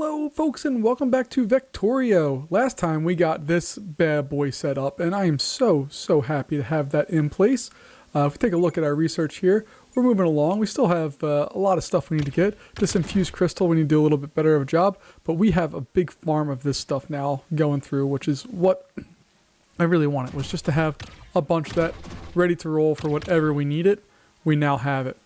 Hello folks and welcome back to Vectorio. Last time we got this bad boy set up and I am so happy to have that in place. If we take a look at our research here, we're moving along. We still have a lot of stuff we need to get. This infused crystal we need to do a little bit better of a job, but we have a big farm of this stuff now going through, which is what I really wanted, was just to have a bunch of that ready to roll for whatever we need it. We now have it.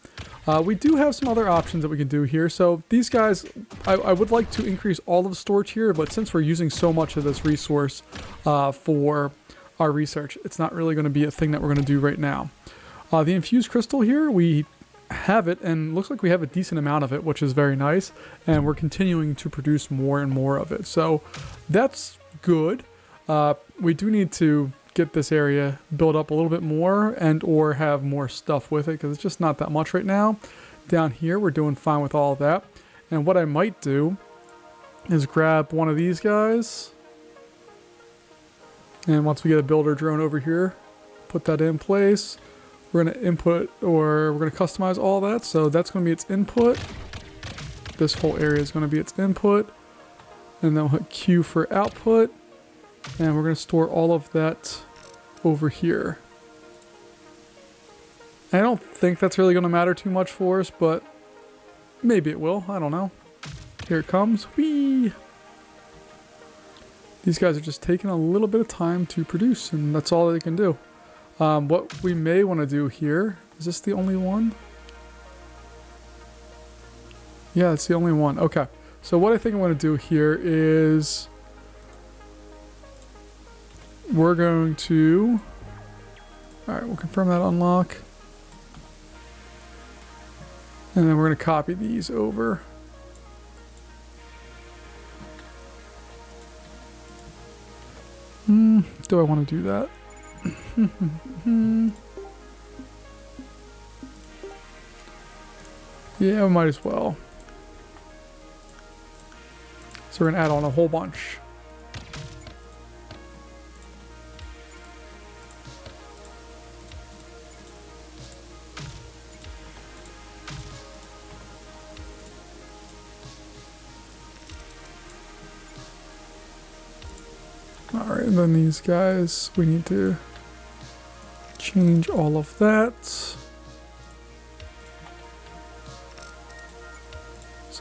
We do have some other options that we can do here. So these guys, I would like to increase all of the storage here, but since we're using so much of this resource for our research, it's not really going to be a thing that we're going to do right now. The infused crystal here, we have it, and looks like we have a decent amount of it, which is very nice, and we're continuing to produce more and more of it. So that's good. We do need to get this area built up a little bit more and or have more stuff with it because it's just not that much right now. Down here we're doing fine with all of that, and what I might do is grab one of these guys, and once we get a builder drone over here, put that in place. We're going to input, or we're going to customize all that, so that's going to be its input. This whole area is going to be its input, and then we'll hit Q for output. And we're going to store all of that over here. I don't think that's really going to matter too much for us, but maybe it will. I don't know. Here it comes. Whee! These guys are just taking a little bit of time to produce, and that's all they can do. What we may want to do here, is this the only one? Yeah, it's the only one. Okay. So what I think I want to do here is we're going to, alright, we'll confirm that unlock. And then we're going to copy these over. Do I want to do that? Yeah, we might as well. So we're going to add on a whole bunch. Alright, and then these guys, we need to change all of that. So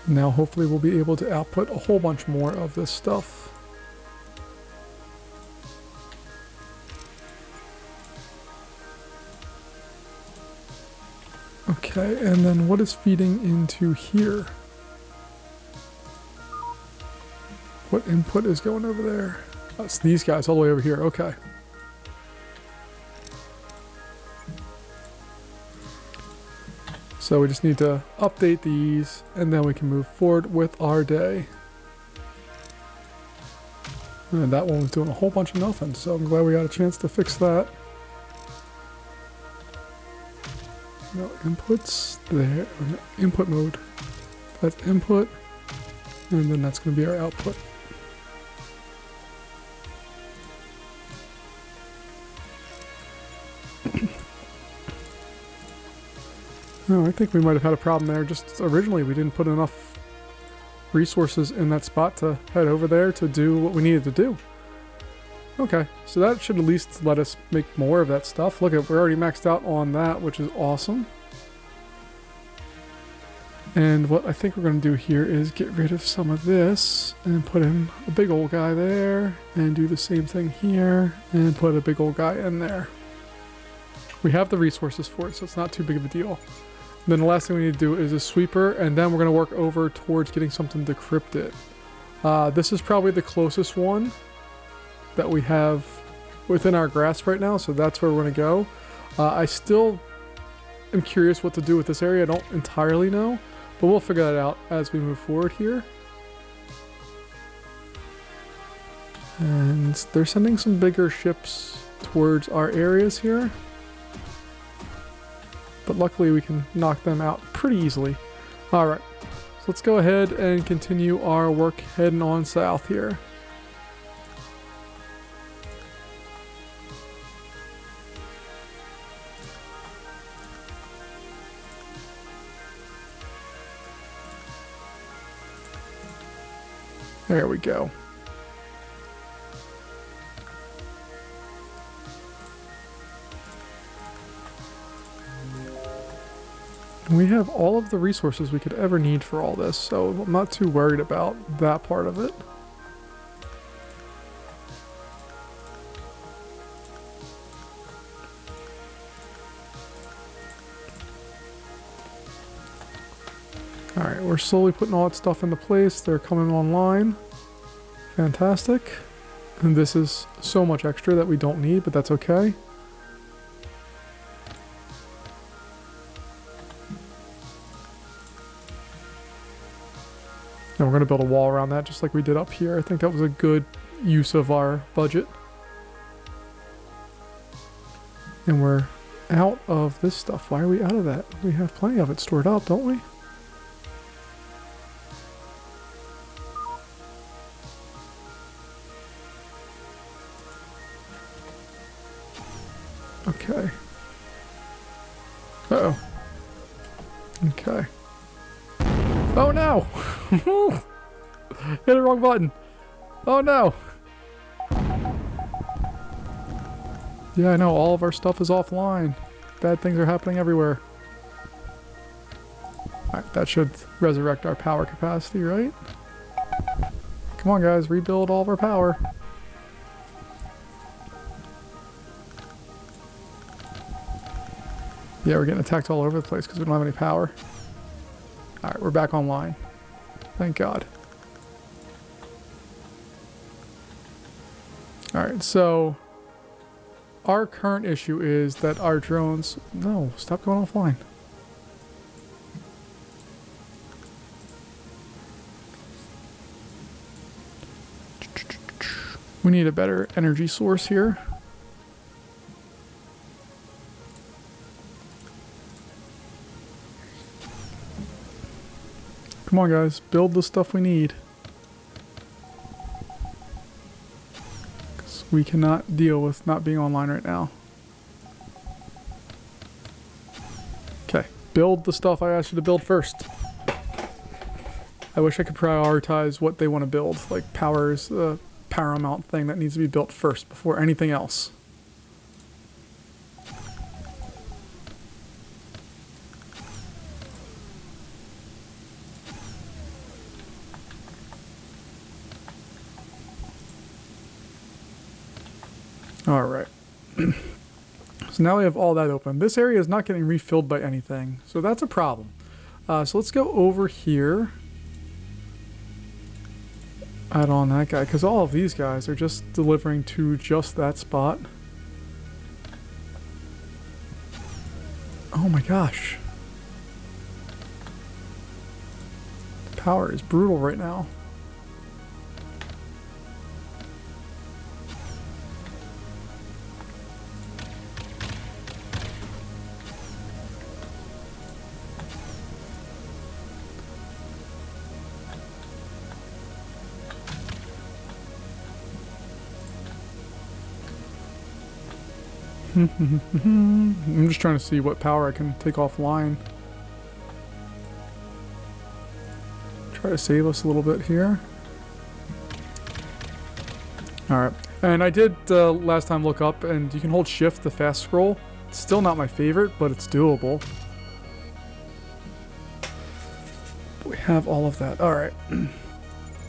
now hopefully we'll be able to output a whole bunch more of this stuff. Okay, and then what is feeding into here? What input is going over there? That's these guys all the way over here. Okay. So we just need to update these and then we can move forward with our day. And that one was doing a whole bunch of nothing, so I'm glad we got a chance to fix that. No inputs there. Input mode. That's input. And then that's going to be our output. Oh, I think we might have had a problem there. Just originally we didn't put enough resources in that spot to head over there to do what we needed to do. Okay, so that should at least let us make more of that stuff. Look at, we're already maxed out on that, which is awesome. And what I think we're going to do here is get rid of some of this and put in a big old guy there and do the same thing here and put a big old guy in there. We have the resources for it, so it's not too big of a deal. And then the last thing we need to do is a sweeper, and then we're going to work over towards getting something decrypted. This is probably the closest one that we have within our grasp right now, so that's where we're going to go. I still am curious what to do with this area. I don't entirely know, but we'll figure that out as we move forward here. And they're sending some bigger ships towards our areas here. But luckily we can knock them out pretty easily. Alright, so let's go ahead and continue our work heading on south here. There we go. We have all of the resources we could ever need for all this, so I'm not too worried about that part of it. Alright, we're slowly putting all that stuff into place. They're coming online. Fantastic. And this is so much extra that we don't need, but that's okay. And we're going to build a wall around that just like we did up here. I think that was a good use of our budget. And we're out of this stuff. Why are we out of that? We have plenty of it stored up, don't we? Okay. Uh-oh. Okay. Oh no! Hit the wrong button. Oh no! Yeah, I know, all of our stuff is offline. Bad things are happening everywhere. Alright, that should resurrect our power capacity, right? Come on guys, rebuild all of our power. Yeah, we're getting attacked all over the place because we don't have any power. Alright, we're back online. Thank God. Alright, so our current issue is that our drones... No, stop going offline. We need a better energy source here. Come on guys, build the stuff we need. Because we cannot deal with not being online right now. Okay, build the stuff I asked you to build first. I wish I could prioritize what they want to build. Like power is the paramount thing that needs to be built first before anything else. Alright. So now we have all that open. This area is not getting refilled by anything, so that's a problem. So let's go over here. Add on that guy, because all of these guys are just delivering to just that spot. Oh my gosh. The power is brutal right now. I'm just trying to see what power I can take offline. Try to save us a little bit here. Alright, and I did last time look up, and you can hold shift to fast scroll. It's still not my favorite, but it's doable. We have all of that. Alright.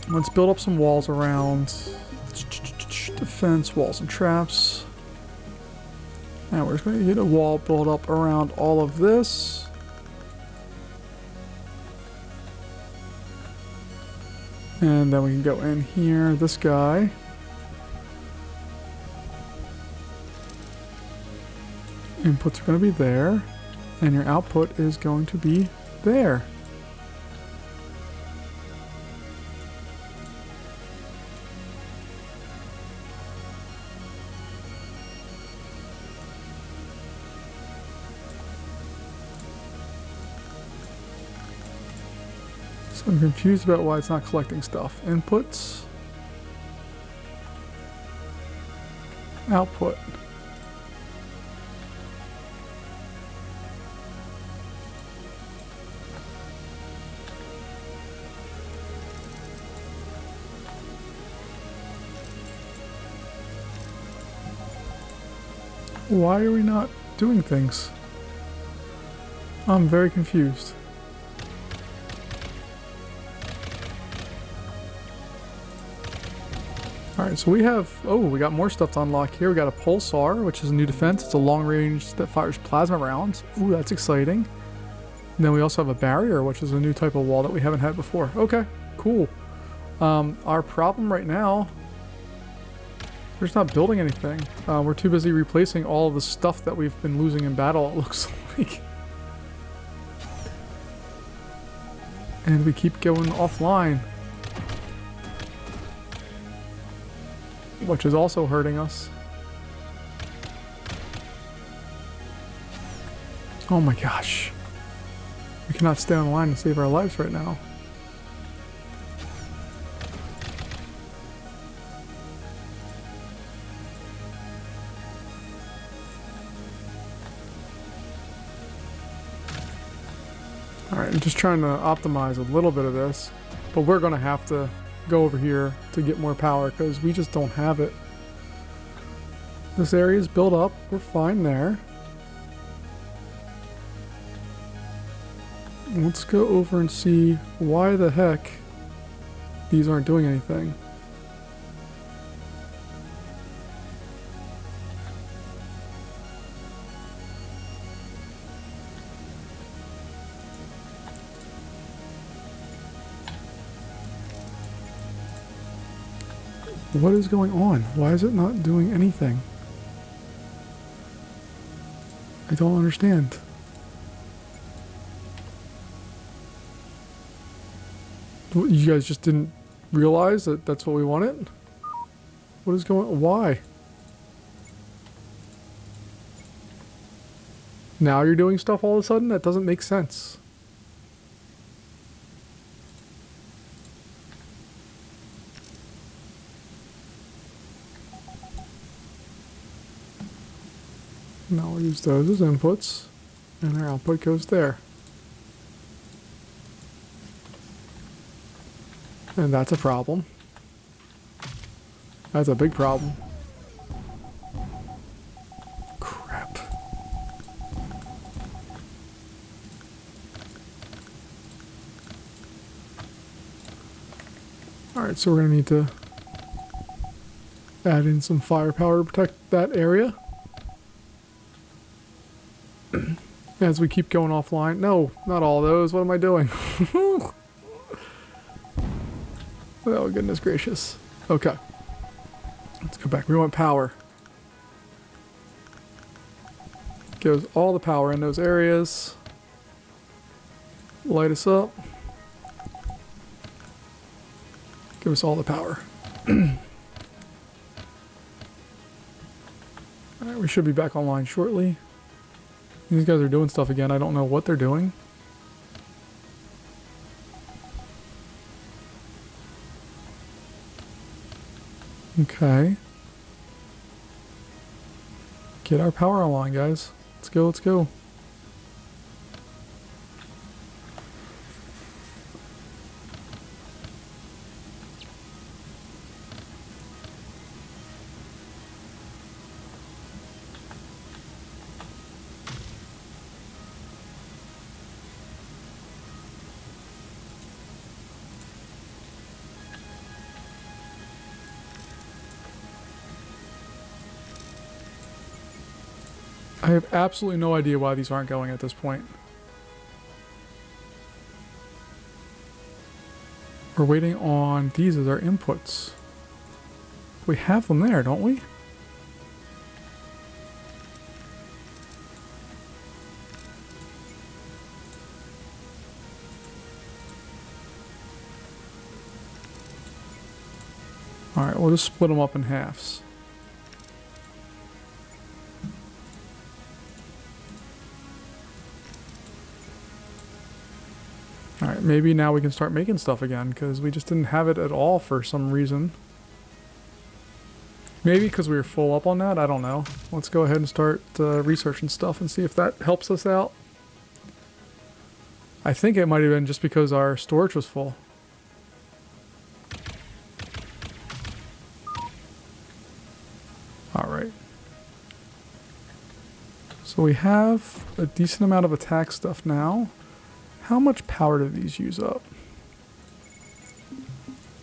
Let's build up some walls around. Defense, walls and traps. And we're just going to get a wall built up around all of this. And then we can go in here, this guy. Inputs are going to be there. And your output is going to be there. I'm confused about why it's not collecting stuff. Inputs. Output. Why are we not doing things? I'm very confused. Alright, so we have... Oh, we got more stuff to unlock here. We got a pulsar, which is a new defense. It's a long range that fires plasma rounds. Ooh, that's exciting. And then we also have a barrier, which is a new type of wall that we haven't had before. Okay, cool. Our problem right now... We're just not building anything. We're too busy replacing all of the stuff that we've been losing in battle, it looks like. And we keep going offline. Which is also hurting us. Oh my gosh. We cannot stay online to save our lives right now. Alright, I'm just trying to optimize a little bit of this, but we're going to have to go over here to get more power because we just don't have it. This area is built up, we're fine there. Let's go over and see why the heck these aren't doing anything. What is going on? Why is it not doing anything? I don't understand. You guys just didn't realize that that's what we wanted? What is going on? Why? Now you're doing stuff all of a sudden? That doesn't make sense. Now we'll use those as inputs, and our output goes there. And that's a problem. That's a big problem. Crap. Alright, so we're going to need to add in some firepower to protect that area. As we keep going offline. No, not all those. What am I doing? Oh, goodness gracious. Okay. Let's go back. We want power. Gives all the power in those areas. Light us up. Give us all the power. Alright, we should be back online shortly. These guys are doing stuff again. I don't know what they're doing. Okay. Get our power online, guys. Let's go, let's go. I have absolutely no idea why these aren't going at this point. We're waiting on these as our inputs. We have them there, don't we? Alright, we'll just split them up in halves. Alright, maybe now we can start making stuff again, because we just didn't have it at all for some reason. Maybe because we were full up on that? I don't know. Let's go ahead and start researching stuff and see if that helps us out. I think it might have been just because our storage was full. Alright. So we have a decent amount of attack stuff now. How much power do these use up?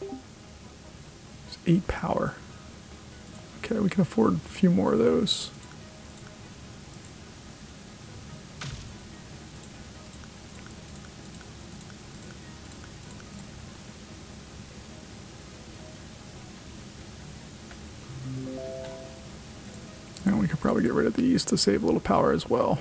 It's 8 power. Okay, we can afford a few more of those. And we could probably get rid of these to save a little power as well.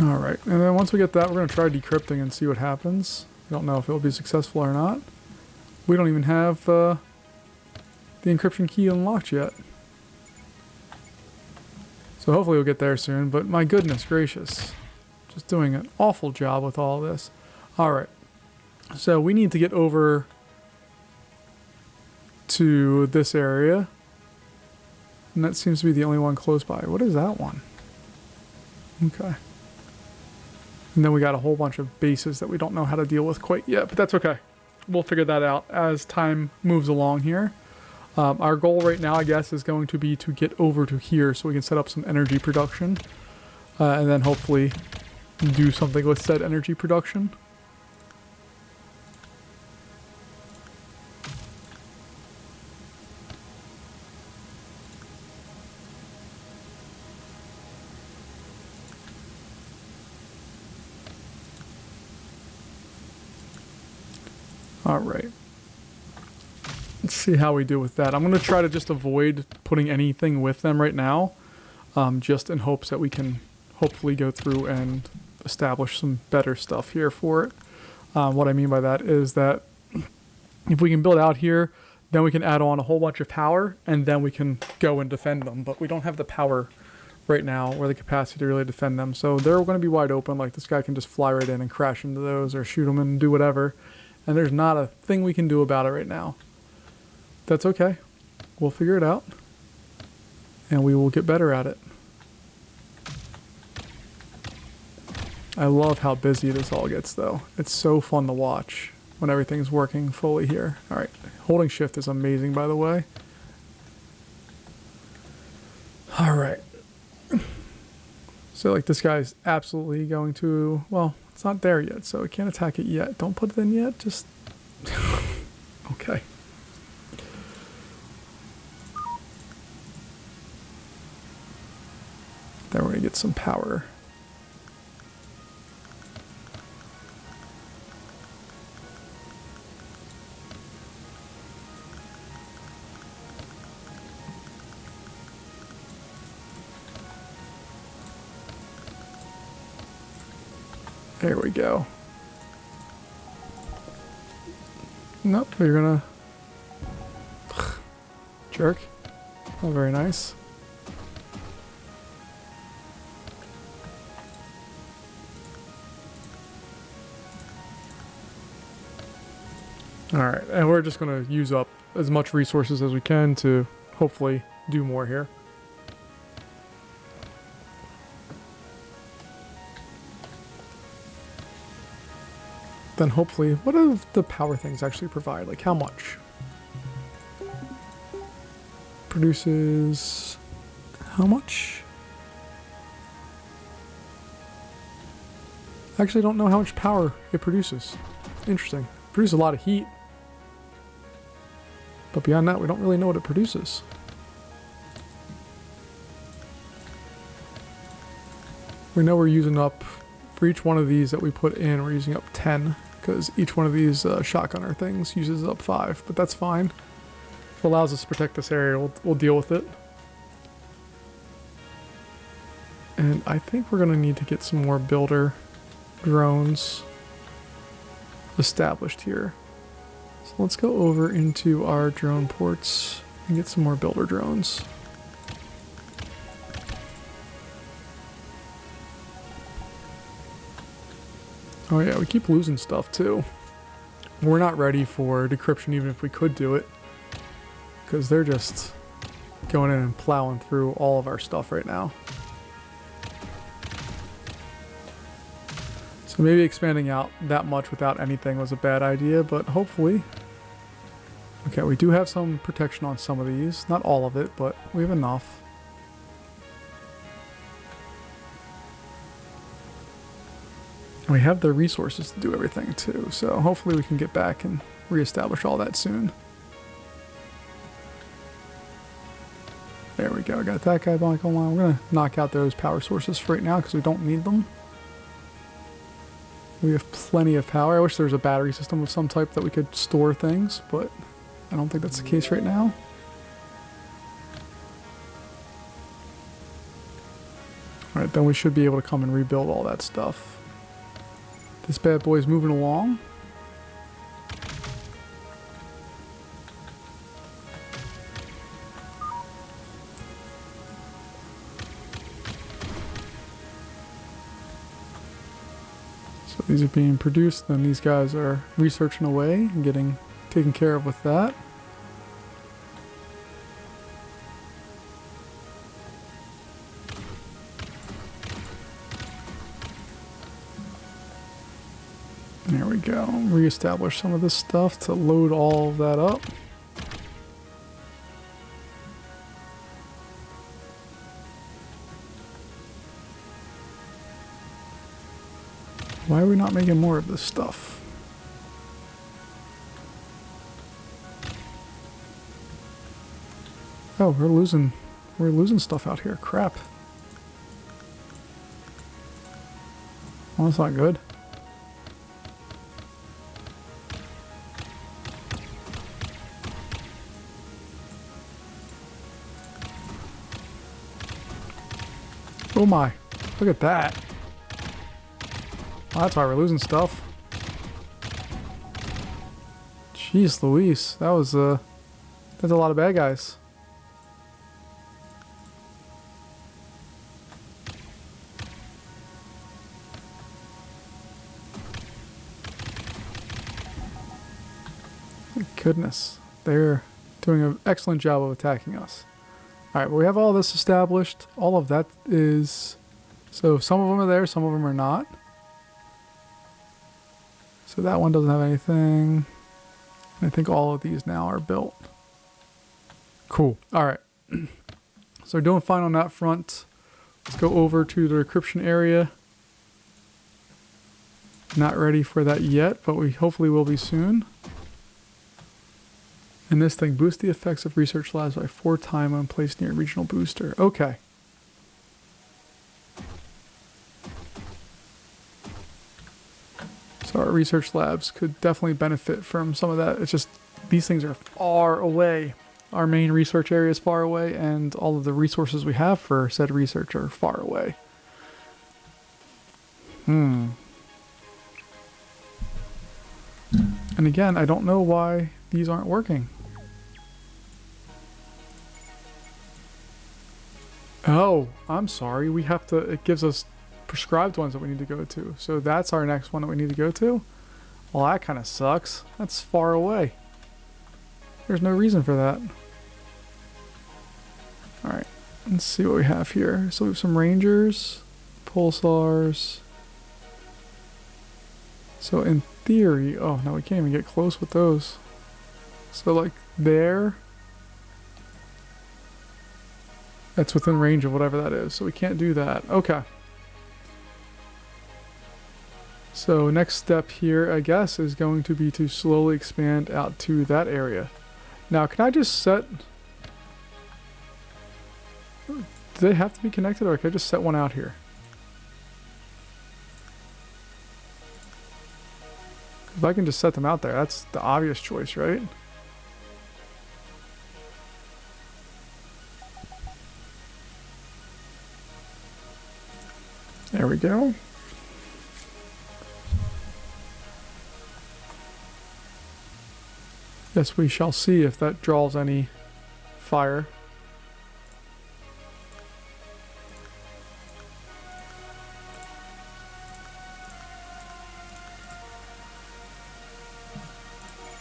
Alright, and then once we get that, we're going to try decrypting and see what happens. I don't know if it'll be successful or not. We don't even have the encryption key unlocked yet. So hopefully we'll get there soon, but my goodness gracious. Just doing an awful job with all of this. Alright, so we need to get over to this area. And that seems to be the only one close by. What is that one? Okay. And then we got a whole bunch of bases that we don't know how to deal with quite yet, but that's okay. We'll figure that out as time moves along here. Our goal right now, I guess, is going to be to get over to here so we can set up some energy production. And then hopefully do something with said energy production. Alright. Let's see how we do with that. I'm going to try to just avoid putting anything with them right now. Just in hopes that we can hopefully go through and establish some better stuff here for it. What I mean by that is that if we can build out here, then we can add on a whole bunch of power, and then we can go and defend them. But we don't have the power right now or the capacity to really defend them. So they're going to be wide open. Like this guy can just fly right in and crash into those or shoot them and do whatever. And there's not a thing we can do about it right now. That's okay. We'll figure it out. And we will get better at it. I love how busy this all gets though. It's so fun to watch when everything's working fully here. Alright, holding shift is amazing by the way. Alright. So like this guy's absolutely going to, well, it's not there yet, so we can't attack it yet. Don't put it in yet, just... okay. Then we're going to get some power. There we go. Nope, you're gonna... jerk. Oh, very nice. Alright, and we're just gonna use up as much resources as we can to hopefully do more here. Then hopefully, what do the power things actually provide? Like how much? Produces how much? I actually don't know how much power it produces. Interesting. Produces a lot of heat. But beyond that, we don't really know what it produces. We know we're using up, for each one of these that we put in, we're using up 10. Because each one of these shotgunner things uses up 5. But that's fine. If it allows us to protect this area, we'll deal with it. And I think we're going to need to get some more builder drones established here. So let's go over into our drone ports and get some more builder drones. Oh yeah, we keep losing stuff too. We're not ready for decryption even if we could do it. Because they're just going in and plowing through all of our stuff right now. So maybe expanding out that much without anything was a bad idea, but hopefully. Okay, we do have some protection on some of these. Not all of it, but we have enough. And we have the resources to do everything too, so hopefully we can get back and reestablish all that soon. There we go, I got that guy back online. We're going to knock out those power sources for right now because we don't need them. We have plenty of power. I wish there was a battery system of some type that we could store things, but I don't think that's the case right now. Alright, then we should be able to come and rebuild all that stuff. This bad boy is moving along. So these are being produced, then these guys are researching away and getting taken care of with that. There we go. Reestablish some of this stuff to load all of that up. Why are we not making more of this stuff? Oh, we're losing stuff out here. Crap. Well, that's not good. Oh my, look at that. Well, that's why we're losing stuff. Jeez Louise, that's a lot of bad guys. My goodness, they're doing an excellent job of attacking us. Alright, but we have all this established. All of that is... So some of them are there, some of them are not. So that one doesn't have anything. I think all of these now are built. Cool. Alright. So we're doing fine on that front. Let's go over to the encryption area. Not ready for that yet, but we hopefully will be soon. And this thing boosts the effects of research labs by 4 times when placed near a regional booster. Okay. So our research labs could definitely benefit from some of that. It's just these things are far away. Our main research area is far away, and all of the resources we have for said research are far away. And again, I don't know why these aren't working. Oh, I'm sorry. We have to, it gives us prescribed ones that we need to go to. So that's our next one that we need to go to. Well, that kind of sucks. That's far away. There's no reason for that. Alright, let's see what we have here. So we have some rangers, pulsars. So in theory, oh no, we can't even get close with those. So like there. That's within range of whatever that is, so we can't do that. Okay. So next step here, I guess, is going to be to slowly expand out to that area. Now, can I just set... Do they have to be connected, or can I just set one out here? If I can just set them out there, that's the obvious choice, right? There we go. Yes, we shall see if that draws any fire.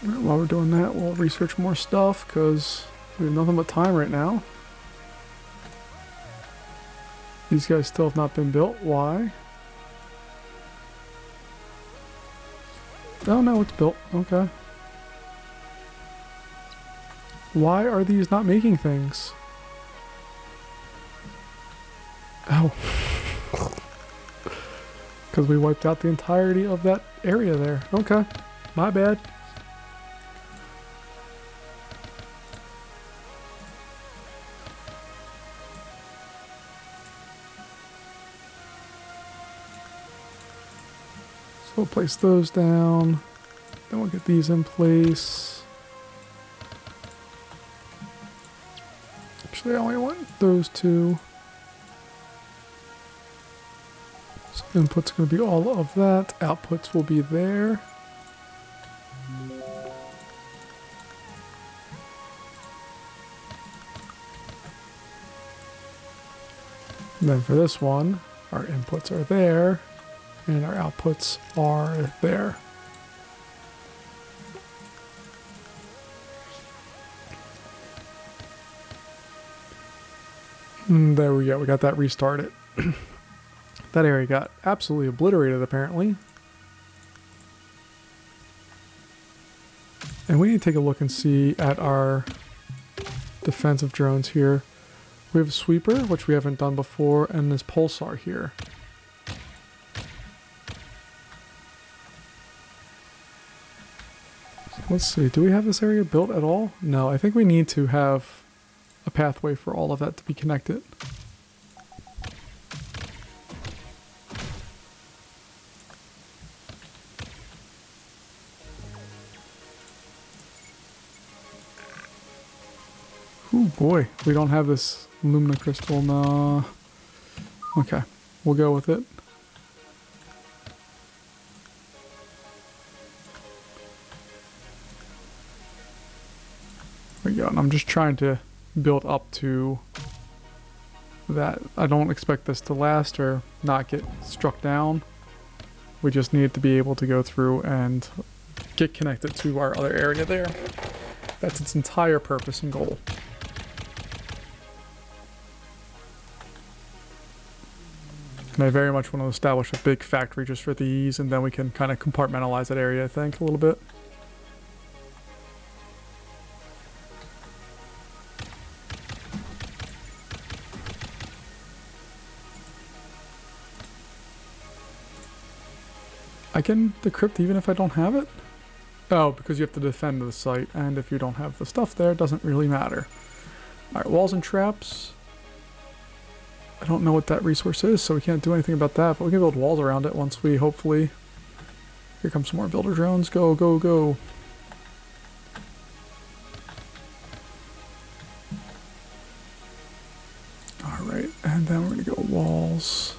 While we're doing that, we'll research more stuff because we have nothing but time right now. These guys still have not been built. Why? Oh no, it's built. Okay. Why are these not making things? Oh. Because we wiped out the entirety of that area there. Okay. My bad. So we'll place those down. Then we'll get these in place. Actually, I only want those two. So input's going to be all of that. Outputs will be there. And then for this one, our inputs are there. And our outputs are there. And there we go. We got that restarted. That area got absolutely obliterated, apparently. And we need to take a look and see at our defensive drones here. We have a sweeper, which we haven't done before, and this pulsar here. Let's see, do we have this area built at all? No, I think we need to have a pathway for all of that to be connected. Oh boy, we don't have this Lumina crystal, no. Okay, we'll go with it. There we go, and I'm just trying to build up to that. I don't expect this to last or not get struck down. We just need to be able to go through and get connected to our other area there. That's its entire purpose and goal. And I very much want to establish a big factory just for these, and then we can kind of compartmentalize that area, I think, a little bit. I can decrypt even if I don't have it? Oh, because you have to defend the site, and if you don't have the stuff there, it doesn't really matter. Alright, walls and traps. I don't know what that resource is, so we can't do anything about that, but we can build walls around it once we hopefully... Here comes some more builder drones. Go, go, go. Alright, and then we're going to go walls.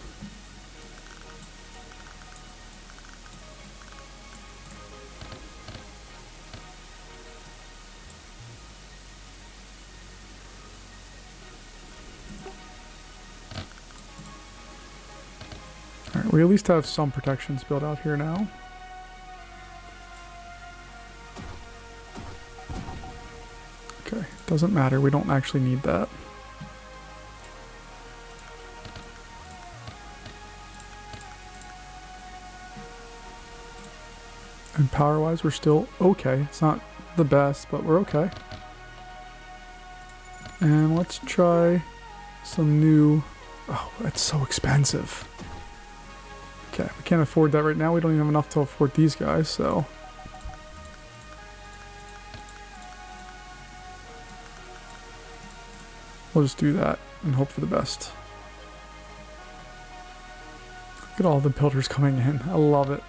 Alright, we at least have some protections built out here now. Okay, doesn't matter, we don't actually need that. And power-wise, we're still okay. It's not the best, but we're okay. And let's try some new... Oh, that's so expensive. Okay, we can't afford that right now. We don't even have enough to afford these guys, so... We'll just do that and hope for the best. Look at all the builders coming in. I love it.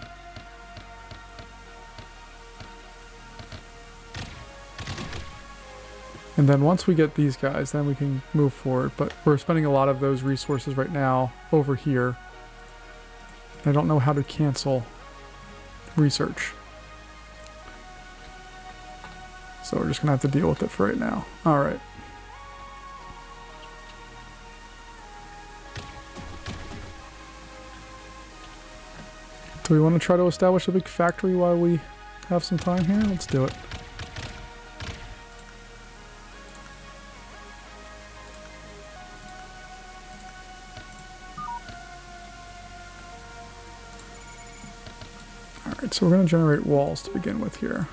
And then once we get these guys, then we can move forward. But we're spending a lot of those resources right now over here. I don't know how to cancel research. So we're just going to have to deal with it for right now. Alright. Do we want to try to establish a big factory while we have some time here? Let's do it. Alright, so we're going to generate walls to begin with here.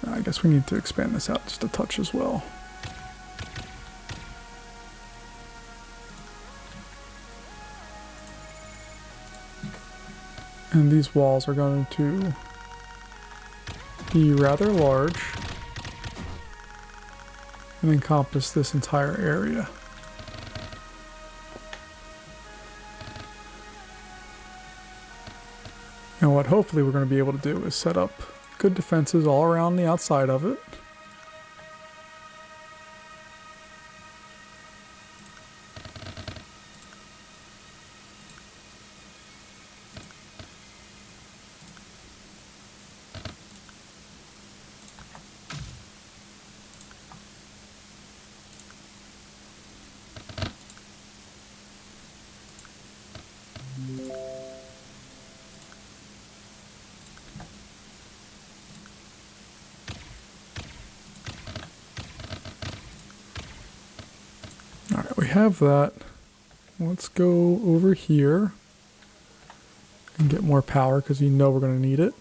I guess we need to expand this out just a touch as well. And these walls are going to be rather large and encompass this entire area. And what hopefully we're going to be able to do is set up good defenses all around the outside of it. Alright, we have that. Let's go over here and get more power because you know we're going to need it.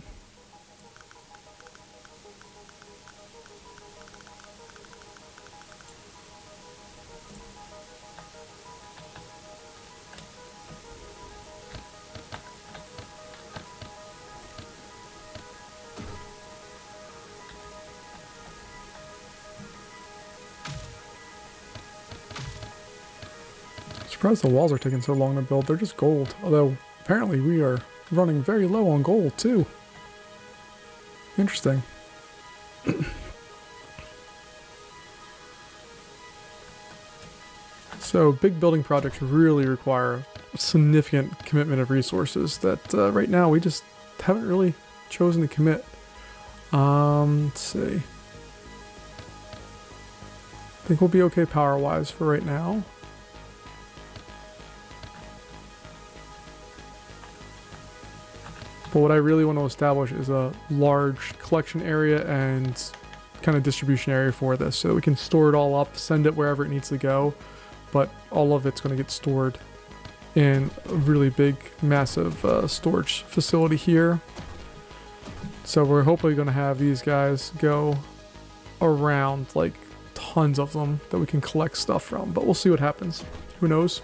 Surprised the walls are taking so long to build. They're just gold. Although, apparently we are running very low on gold, too. Interesting. So, big building projects really require a significant commitment of resources that right now we just haven't really chosen to commit. Let's see. I think we'll be okay power-wise for right now. But what I really want to establish is a large collection area and kind of distribution area for this so that we can store it all up, send it wherever it needs to go, but all of it's going to get stored in a really big, massive storage facility here. So we're hopefully going to have these guys go around, like tons of them that we can collect stuff from, but we'll see what happens. Who knows?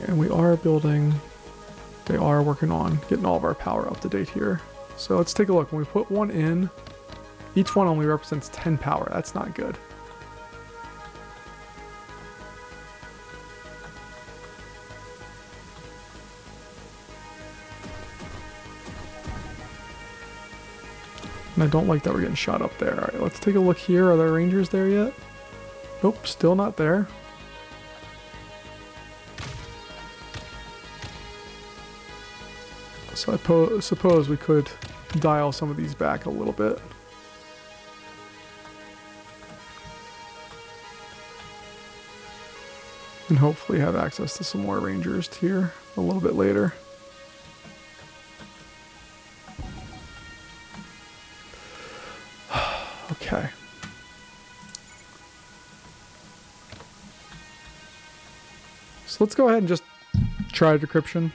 And we are building, they are working on getting all of our power up to date here. So let's take a look. When we put one in, each one only represents 10 power. That's not good. And I don't like that we're getting shot up there. All right, let's take a look here. Are there rangers there yet? Nope, still not there. So I suppose we could dial some of these back a little bit. And hopefully have access to some more rangers here a little bit later. Okay. So let's go ahead and just try decryption.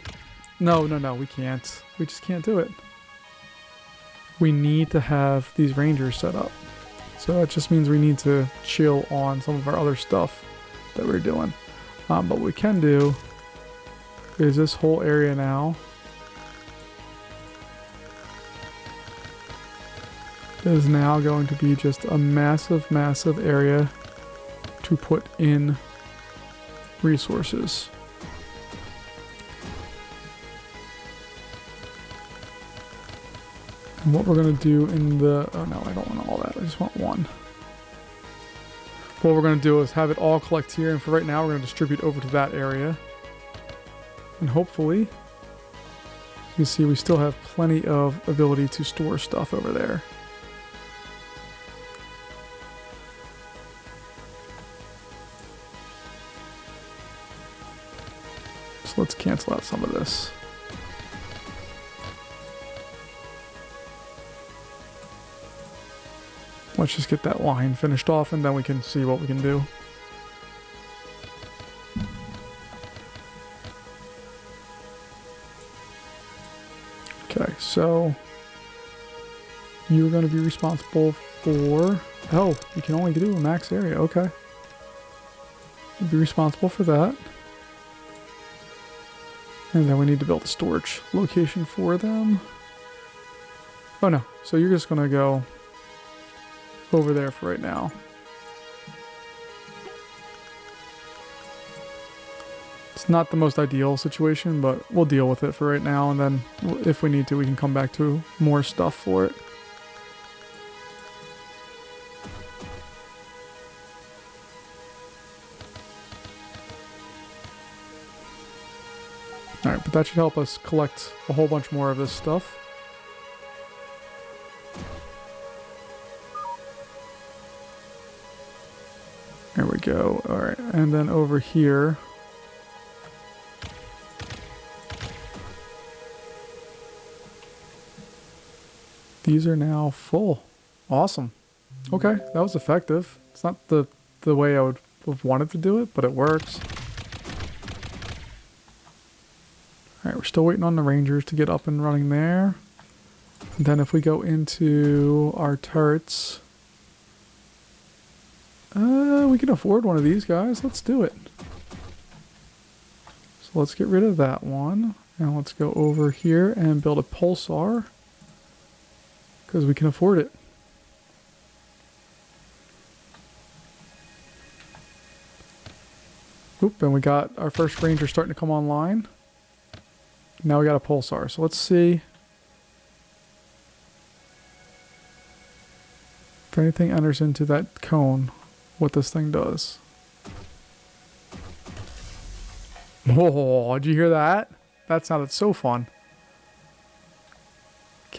No, we can't. We just can't do it. We need to have these rangers set up. So that just means we need to chill on some of our other stuff that we're doing. But what we can do is this whole area now is now going to be just a massive, massive area to put in resources. And what we're going to do in the... Oh no, I don't want all that. I just want one. What we're going to do is have it all collect here, and for right now we're going to distribute over to that area. And hopefully, you see we still have plenty of ability to store stuff over there. So let's cancel out some of this. Let's just get that line finished off and then we can see what we can do. Okay, so you're going to be responsible for... Oh, you can only do a max area. Okay. You'd be responsible for that. And then we need to build a storage location for them. Oh no, so you're just going to go over there for right now. It's not the most ideal situation, but we'll deal with it for right now, and then if we need to, we can come back to more stuff for it. Alright, but that should help us collect a whole bunch more of this stuff. There we go. Alright, and then over here... These are now full. Awesome. Okay, that was effective. It's not the way I would have wanted to do it, but it works. Alright, we're still waiting on the Rangers to get up and running there. And then if we go into our turrets... we can afford one of these guys. Let's do it. So let's get rid of that one. And let's go over here and build a pulsar. Because we can afford it. Oop, and we got our first Ranger starting to come online. Now we got a pulsar. So let's see if anything enters into that cone, what this thing does. Oh, did you hear that? That sounded so fun.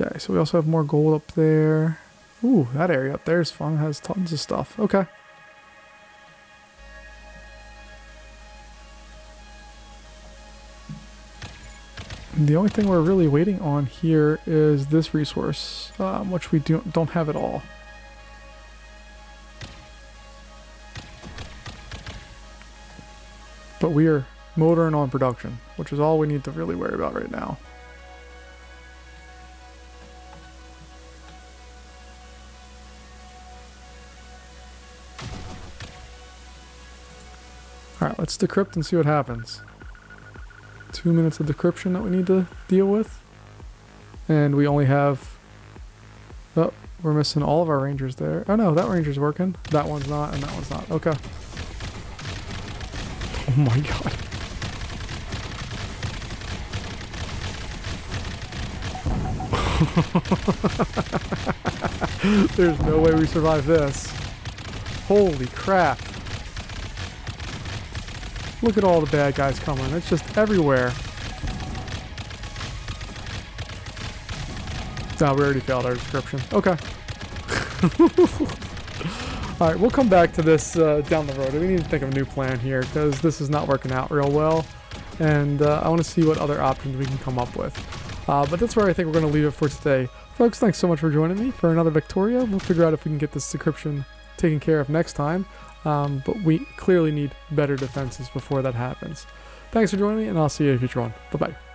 Okay, so we also have more gold up there. Ooh, that area up there is fun. It has tons of stuff. Okay. And the only thing we're really waiting on here is this resource, which we don't have at all. But we are motoring on production, which is all we need to really worry about right now. Alright, let's decrypt and see what happens. 2 minutes of decryption that we need to deal with. And we only have... Oh, we're missing all of our Rangers there. Oh no, that Ranger's working. That one's not, and that one's not. Okay. Oh my god. There's no way we survive this. Holy crap. Look at all the bad guys coming. It's just everywhere. No, we already failed our description. Okay. Alright, we'll come back to this down the road. We need to think of a new plan here because this is not working out real well. And I want to see what other options we can come up with. But that's where I think we're going to leave it for today. Folks, thanks so much for joining me for another Vectorio. We'll figure out if we can get this decryption taken care of next time. But we clearly need better defenses before that happens. Thanks for joining me, and I'll see you in a future one. Bye-bye.